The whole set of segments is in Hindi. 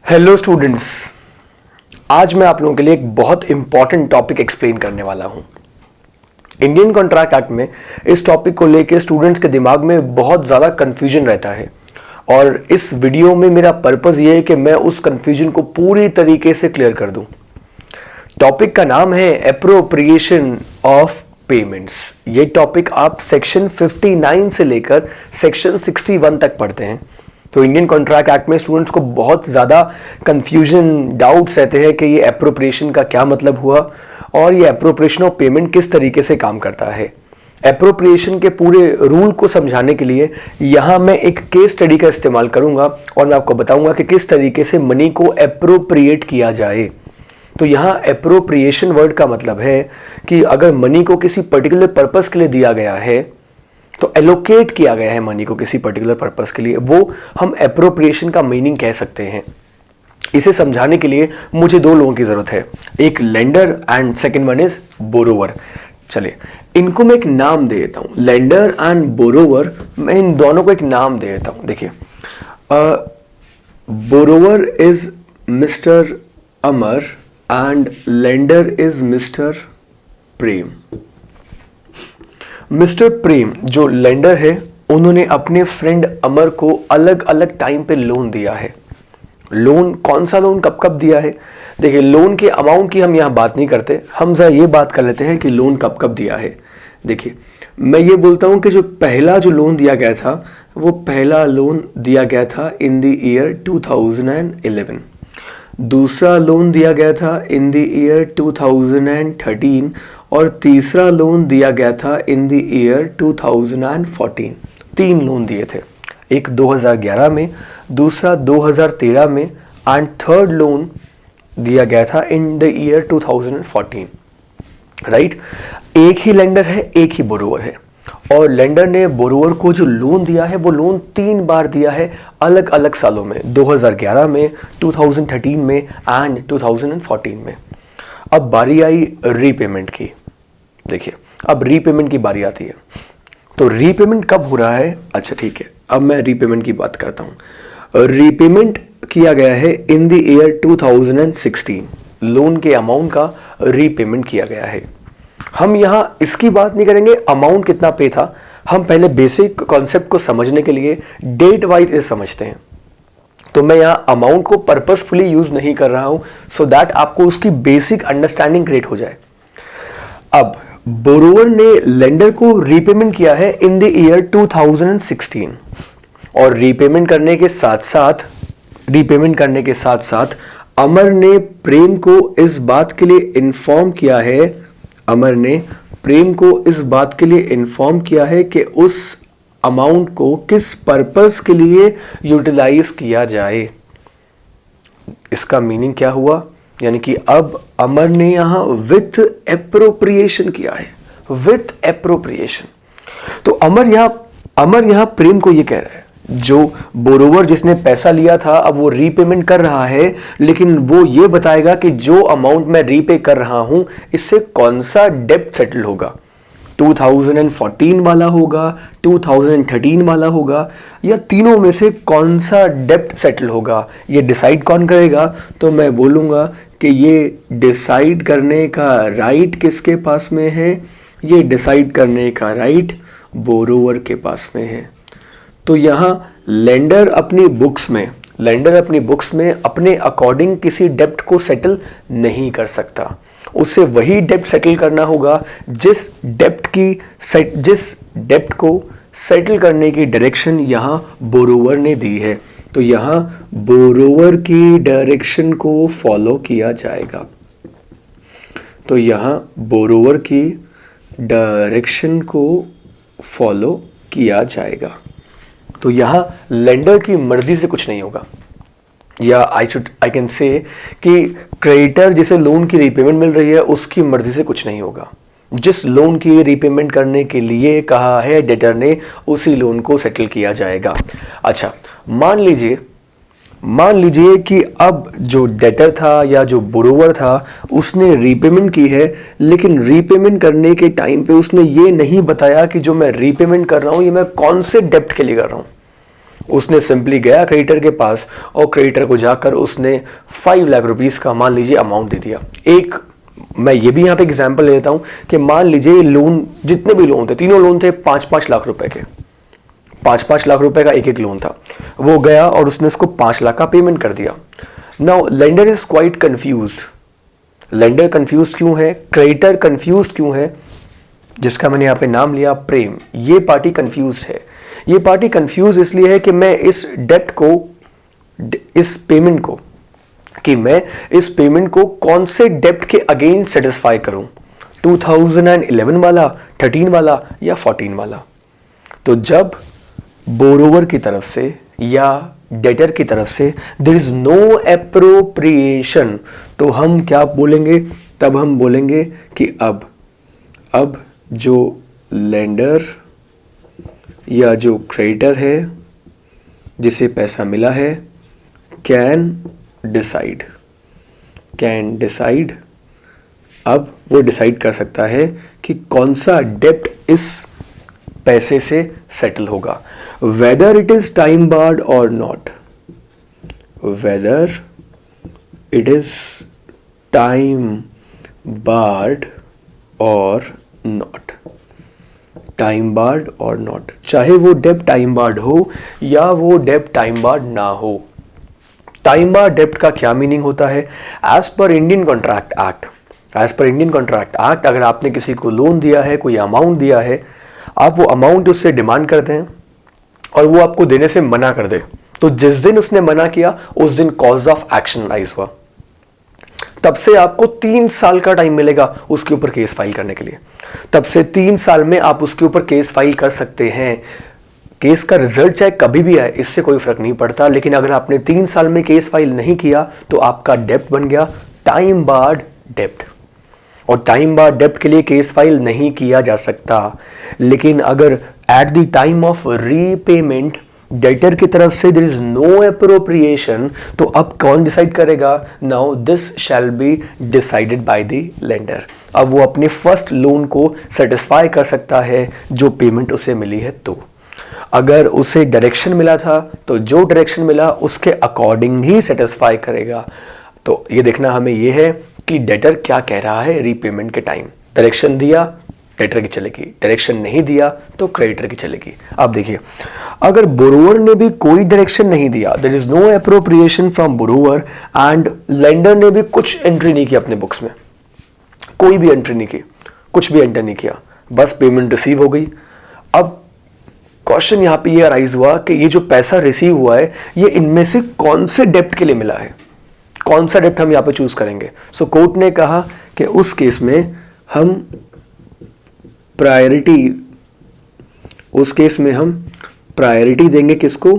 हेलो स्टूडेंट्स, आज मैं आप लोगों के लिए एक बहुत इंपॉर्टेंट टॉपिक एक्सप्लेन करने वाला हूं। इंडियन कॉन्ट्रैक्ट एक्ट में इस टॉपिक को लेकर स्टूडेंट्स के दिमाग में बहुत ज़्यादा कन्फ्यूजन रहता है और इस वीडियो में मेरा पर्पस ये है कि मैं उस कन्फ्यूजन को पूरी तरीके से क्लियर कर दूं। टॉपिक का नाम है एप्रोप्रिएशन ऑफ पेमेंट्स। ये टॉपिक आप सेक्शन 59 से लेकर सेक्शन 61 तक पढ़ते हैं। तो इंडियन कॉन्ट्रैक्ट एक्ट में स्टूडेंट्स को बहुत ज़्यादा कंफ्यूजन, डाउट्स रहते हैं कि ये एप्रोप्रिएशन का क्या मतलब हुआ और ये एप्रोप्रिएशन ऑफ पेमेंट किस तरीके से काम करता है। एप्रोप्रिएशन के पूरे रूल को समझाने के लिए यहाँ मैं एक केस स्टडी का इस्तेमाल करूँगा और मैं आपको बताऊँगा कि किस तरीके से मनी को एप्रोप्रिएट किया जाए। तो यहाँ एप्रोप्रिएशन वर्ड का मतलब है कि अगर मनी को किसी पर्टिकुलर पर्पस के लिए दिया गया है, तो एलोकेट किया गया है मनी को किसी पर्टिकुलर पर्पस के लिए, वो हम एप्रोप्रिएशन का मीनिंग कह सकते हैं। इसे समझाने के लिए मुझे दो लोगों की जरूरत है, एक lender and second one is borrower. चलिए इनको मैं एक नाम दे देता हूं, लेंडर एंड बोरोवर। मैं इन दोनों को एक नाम दे देता हूं। देखिए, borrower is mister Amar and lender is mister Prem. Mister Prem जो लेंडर है, उन्होंने अपने फ्रेंड अमर को अलग अलग टाइम पे लोन दिया है। लोन कौन सा लोन कब कब दिया है? देखिए, लोन के अमाउंट की हम यहाँ बात नहीं करते, हम जरा ये बात कर लेते हैं कि लोन कब कब दिया है। देखिए, मैं ये बोलता हूँ कि जो पहला जो लोन दिया गया था, वो पहला लोन दिया गया था इन द ईयर 2011। दूसरा लोन दिया गया था इन द ईयर 2013 और तीसरा लोन दिया गया था इन द ईयर 2014। तीन लोन दिए थे, एक 2011 में, दूसरा 2013 में एंड थर्ड लोन दिया गया था इन द ईयर 2014। राइट? एक ही लेंडर है, एक ही बोरोवर है और लेंडर ने बोरोवर को जो लोन दिया है वो लोन 3 बार दिया है अलग अलग सालों में, 2011 में, 2013 में एंड 2014 में। अब बारी आई रीपेमेंट की। देखिए, अब रीपेमेंट की बारी आती है। तो रीपेमेंट कब हो रहा है? अच्छा ठीक है, अब मैं रीपेमेंट की बात करता हूँ। रीपेमेंट किया गया है इन द ईयर 2016। लोन के अमाउंट का रीपेमेंट किया गया है। हम यहाँ इसकी बात नहीं करेंगे अमाउंट कितना पे था, हम पहले बेसिक कॉन्सेप्ट को समझने के लिए डेट वाइज इसे समझते हैं। तो मैं यहाँ अमाउंट को पर्पसफुली यूज नहीं कर रहा हूं सो दैट आपको उसकी बेसिक अंडरस्टैंडिंग क्रिएट हो जाए। अब बोरोवर ने लेंडर को रीपेमेंट किया है इन द ईयर 2016 और रीपेमेंट करने के साथ साथ अमर ने प्रेम को इस बात के लिए इन्फॉर्म किया है, अमर ने प्रेम को इस बात के लिए इन्फॉर्म किया है कि उस अमाउंट को किस पर्पस के लिए यूटिलाइज किया जाए। इसका मीनिंग क्या हुआ? यानी कि अब अमर ने यहां विथ एप्रोप्रिएशन किया है, विथ एप्रोप्रिएशन। तो अमर यहां प्रेम को यह कह रहा है, जो बोरोवर जिसने पैसा लिया था अब वो रीपेमेंट कर रहा है, लेकिन वो ये बताएगा कि जो अमाउंट मैं रीपे कर रहा हूं इससे कौन सा डेब्ट सेटल होगा, 2014 वाला होगा, 2013 वाला होगा, या तीनों में से कौन सा डेब्ट सेटल होगा, ये डिसाइड कौन करेगा? तो मैं बोलूँगा कि ये डिसाइड करने का राइट किसके पास में है? ये डिसाइड करने का राइट बोरोवर के पास में है। तो यहाँ लेंडर अपनी बुक्स में अपने अकॉर्डिंग किसी डेब्ट को सेटल नहीं कर सकता। उसे वही डेब्ट सेटल करना होगा जिस डेब्ट को सेटल करने की डायरेक्शन यहाँ बोरोवर ने दी है। तो यहाँ बोरोवर की डायरेक्शन को फॉलो किया जाएगा। तो यहाँ बोरोवर की डायरेक्शन को फॉलो किया जाएगा। तो यहाँ लेंडर की मर्जी से कुछ नहीं होगा, या आई कैन से कि क्रेडिटर जिसे लोन की रीपेमेंट मिल रही है उसकी मर्जी से कुछ नहीं होगा। जिस लोन की रीपेमेंट करने के लिए कहा है डेटर ने, उसी लोन को सेटल किया जाएगा। अच्छा, मान लीजिए कि अब जो डेटर था या जो बोरोवर था उसने रीपेमेंट की है, लेकिन रीपेमेंट करने के टाइम पे उसने ये नहीं बताया कि जो मैं रीपेमेंट कर रहा हूँ ये मैं कौन से डेब्ट के लिए कर रहा हूँ। उसने सिंपली गया क्रेडिटर के पास और क्रेडिटर को जाकर उसने 5 लाख रुपीस का मान लीजिए अमाउंट दे दिया। एक मैं ये भी यहाँ पे एग्जांपल ले लेता हूँ कि मान लीजिए लोन, जितने भी लोन थे, तीनों लोन थे 5-5 लाख रुपए के, 5-5 लाख रुपए का एक एक लोन था। वो गया और उसने उसको 5 लाख का पेमेंट कर दिया। Now lender is quite confuse. Lender confuse क्यों है, क्रेडिटर कंफ्यूज क्यों है, जिसका मैंने यहाँ पे नाम लिया प्रेम। ये पार्टी कंफ्यूज है। ये पार्टी कंफ्यूज इसलिए है कि मैं इस डेप्ट को, इस पेमेंट को, कि मैं इस पेमेंट को कौन से डेप्ट के अगेंस्ट सेटिस्फाई करूं, 2011 वाला, 13 वाला या 14 वाला। तो जब बोरोवर की तरफ से या डेटर की तरफ से देयर इज नो एप्रोप्रिएशन, तो हम क्या बोलेंगे, तब हम बोलेंगे कि अब जो लेंडर या जो क्रेडिटर है जिसे पैसा मिला है कैन डिसाइड, अब वो डिसाइड कर सकता है कि कौन सा डेप्ट इस पैसे से सेटल होगा, whether it is time barred or not, whether it is time barred or not, time barred or not, चाहे वो डेप्ट टाइम बार्ड हो या वो डेप्ट टाइम बार्ड ना हो। टाइम बार्ड डेप्ट का क्या मीनिंग होता है, as per Indian contract act, as per Indian contract act अगर आपने किसी को लोन दिया है, कोई अमाउंट दिया है, आप वो अमाउंट उससे डिमांड करते हैं और वो आपको देने से मना कर दे, तो जिस दिन उसने मना किया उस दिन कॉज ऑफ एक्शन राइज हुआ, तब से आपको 3 साल का टाइम मिलेगा उसके ऊपर केस फाइल करने के लिए। तब से 3 साल में आप उसके ऊपर केस फाइल कर सकते हैं। केस का रिजल्ट चाहे कभी भी आए, इससे कोई फर्क नहीं पड़ता, लेकिन अगर आपने 3 साल में केस फाइल नहीं किया तो आपका डेप्ट बन गया टाइम बार्ड डेप्ट, और टाइम बार्ड डेप्ट के लिए केस फाइल नहीं किया जा सकता। लेकिन अगर at the time of repayment debtor की तरफ से देयर इज नो एप्रोप्रिएशन, तो अब कौन डिसाइड करेगा, now this shall be decided by the lender. अब वो अपने फर्स्ट लोन को सेटिस्फाई कर सकता है जो पेमेंट उसे मिली है। तो अगर उसे डायरेक्शन मिला था तो जो डायरेक्शन मिला उसके अकॉर्डिंग ही सेटिस्फाई करेगा। तो ये देखना हमें ये है कि डेटर क्या कह रहा है रीपेमेंट के टाइम। डायरेक्शन दिया डेटर की चलेगी, डायरेक्शन नहीं दिया तो क्रेडिटर की चलेगी। अब देखिए, अगर बोरोवर ने भी कोई डायरेक्शन नहीं दिया, there is no appropriation from borrower, and lender ने भी कुछ एंट्री नहीं की अपने बुक्स में, कोई भी एंट्री नहीं की, कुछ भी एंटर नहीं किया, बस पेमेंट रिसीव हो गई। अब क्वेश्चन यहां पे ये राइज हुआ कि ये जो पैसा रिसीव हुआ है ये इनमें से कौन से डेप्ट के लिए मिला है, कौन सा डेप्ट हम यहां पे चूज करेंगे। सो कोर्ट ने कहा कि उस केस में हम प्रायोरिटी देंगे किसको,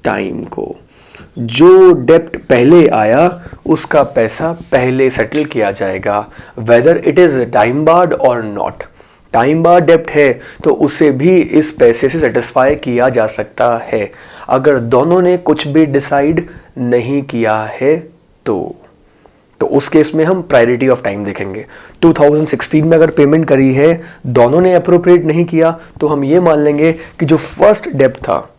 टाइम को। जो डेप्ट पहले आया उसका पैसा पहले सेटल किया जाएगा, weather it is time barred or not. Time board डेप्ट है तो उसे भी इस पैसे से सेटिस्फाई किया जा सकता है। अगर दोनों ने कुछ भी डिसाइड नहीं किया है तो उस केस में हम प्रायोरिटी ऑफ टाइम देखेंगे। 2016 में अगर पेमेंट करी है, दोनों ने अप्रोप्रिएट नहीं किया, तो हम ये मान लेंगे कि जो फर्स्ट डेप्ट था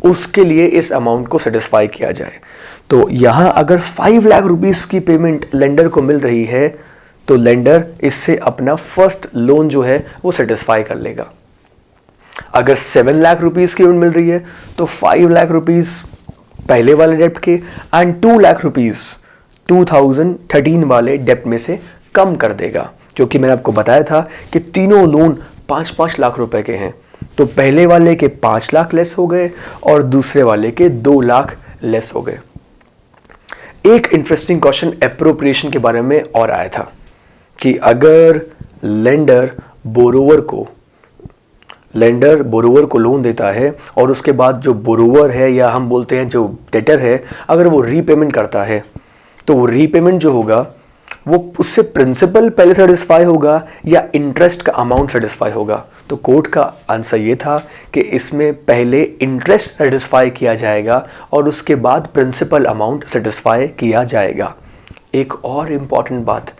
उसके लिए इस अमाउंट को सेटिस्फाई किया जाए। तो यहां अगर 5 लाख रुपीस की पेमेंट लेंडर को मिल रही है तो लेंडर इससे अपना फर्स्ट लोन जो है वो सेटिस्फाई कर लेगा। अगर 7 लाख रुपीस की मिल रही है तो 5 लाख रुपीस पहले वाले डेप्ट के एंड 2 लाख रुपीस 2013 वाले डेप्ट में से कम कर देगा, क्योंकि मैंने आपको बताया था कि तीनों लोन 5-5 लाख रुपए के हैं। तो पहले वाले के 5 लाख लेस हो गए और दूसरे वाले के 2 लाख लेस हो गए। एक इंटरेस्टिंग क्वेश्चन एप्रोप्रिएशन के बारे में और आया था कि अगर लेंडर बोरोवर को लोन देता है और उसके बाद जो बोरोवर है या हम बोलते हैं जो डेटर है, अगर वो रीपेमेंट करता है तो वो रीपेमेंट जो होगा वो उससे प्रिंसिपल पहले सेटिस्फाई होगा या इंटरेस्ट का अमाउंट सेटिस्फाई होगा। तो कोर्ट का आंसर ये था कि इसमें पहले इंटरेस्ट सेटिस्फाई किया जाएगा और उसके बाद प्रिंसिपल अमाउंट सेटिस्फाई किया जाएगा। एक और इम्पॉर्टेंट बात,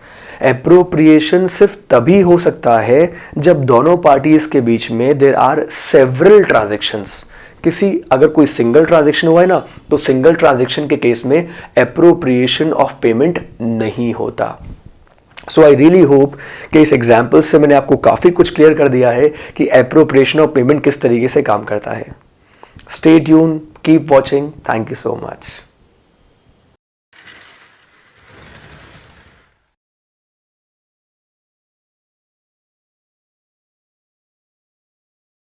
एप्रोप्रिएशन सिर्फ तभी हो सकता है जब दोनों पार्टीज के बीच में देयर आर सेवरल ट्रांजैक्शंस, अगर कोई सिंगल ट्रांजैक्शन हुआ है ना, तो सिंगल ट्रांजैक्शन के केस में एप्रोप्रिएशन ऑफ पेमेंट नहीं होता। सो आई रियली होप कि इस एग्जाम्पल से मैंने आपको काफ़ी कुछ क्लियर कर दिया है कि एप्रोप्रिएशन ऑफ पेमेंट किस तरीके से काम करता है। Stay tune, keep watching, thank you so much.